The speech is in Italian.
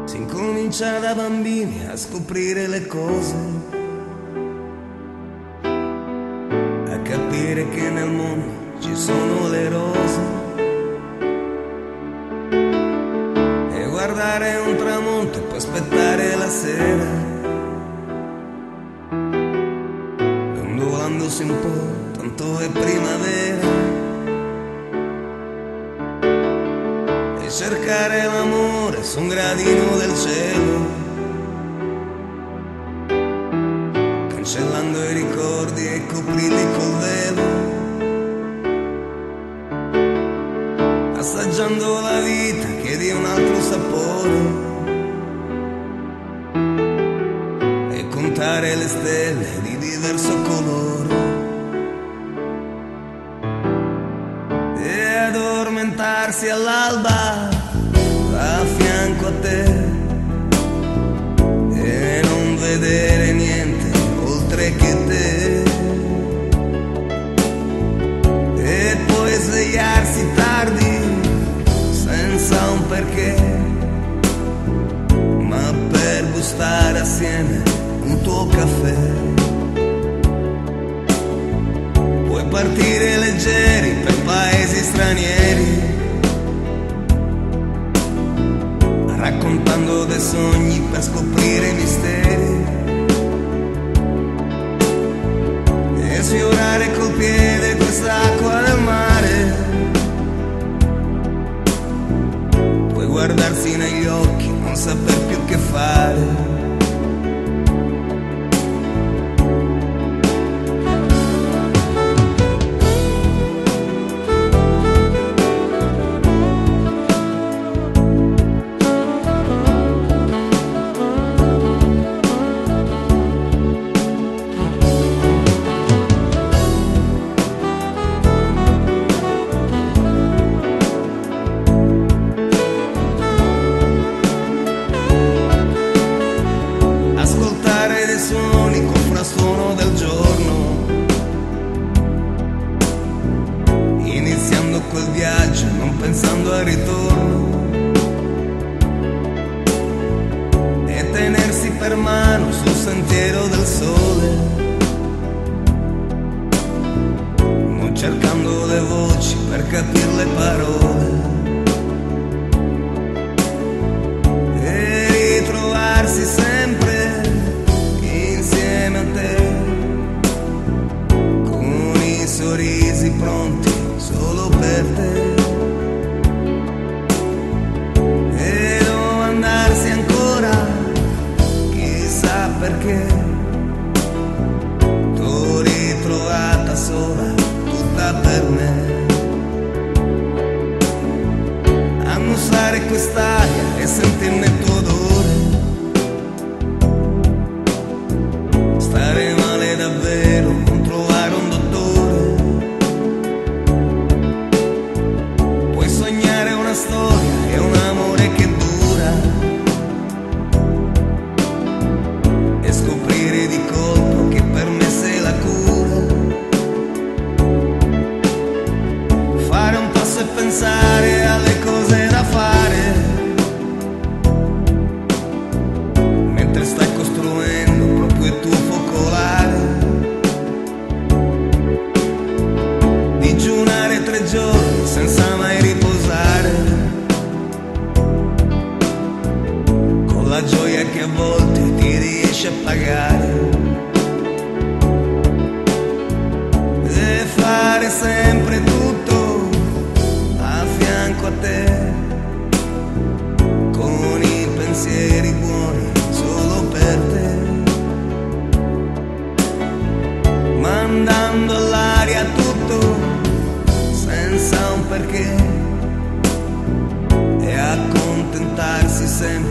Si incomincia da bambini a scoprire le cose, a capire che nel mondo ci sono le rose, e guardare un tramonto e poi aspettare la sera, dondolandosi un po', tanto è primavera, e cercare l'amore su un gradino del cielo, cancellando i ricordi e coprirli col velo, assaggiando la vita che di un altro sapore, e contare le stelle di diverso colore, e addormentarsi all'alba a fianco a te, e non vedere niente oltre che te, e poi svegliarsi tardi senza un perché, ma per gustare assieme un tuo caffè. Puoi partire leggeri per paesi stranieri, raccontando dei sogni per scoprire i misteri, e sfiorare col piede quest'acqua del mare. Puoi guardarsi negli occhi, non saper più che fare. Suoni col frastuono del giorno, iniziando quel viaggio non pensando al ritorno, e tenersi per mano sul sentiero del sole, non cercando le voci per capire le parole, e ritrovarsi sempre insieme a te, con i sorrisi pronti solo per te, e domandarsi ancora chissà perché t'ho ritrovata sola, tutta per me, annusare quest'aria e sentirne il tuo odore, stare male davvero, non trovare un dottore, puoi sognare una storia e un amore che dura, e scoprire di colpo che per me sei la cura, fare un passo e pensare alle cose da fare, mentre stai costruendo proprio il tuo focolare, digiunare 3 giorni senza mai riposare, con la gioia che a volte ti riesce a pagare, e fare sempre tutto a fianco a te, con i pensieri buoni solo per te, mandando all'aria tutto senza un perché, e accontentarsi sempre